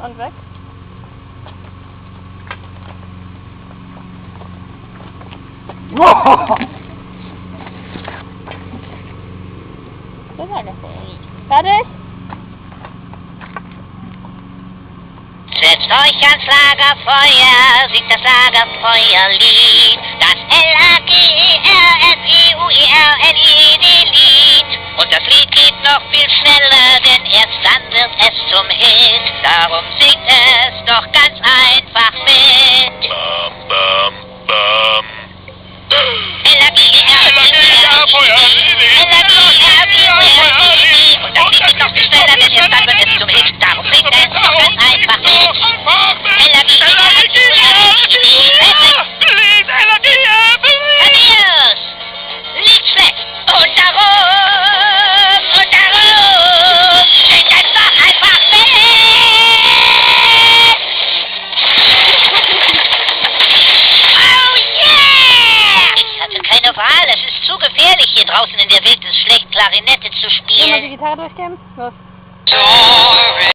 Und weg. Das war das nicht. Fertig? Setzt euch ans Lagerfeuer, singt das Lagerfeuerlied, das L-A-G-E-R-F-E-U-E-R-L-I-D-Lied. Und das Lied geht noch viel schneller, denn erst dann wird es zum Hit. Darum singt es doch ganz einfach mit. Bam, bam, bam. L-A-G-E-R-F-E-U-E-R-L-I-D. Und das Lied geht noch viel schneller, denn erst dann wird es zum Hit. Darum singt es doch ganz einfach mit. Adios! Liegt schlecht! Und darum singt es doch einfach mit! Oh yeah! Ich hatte keine Wahl, es ist zu gefährlich hier draußen in der Wildnis schlecht Klarinette zu Immer die spielen. Gitarre durchgehen. Los. So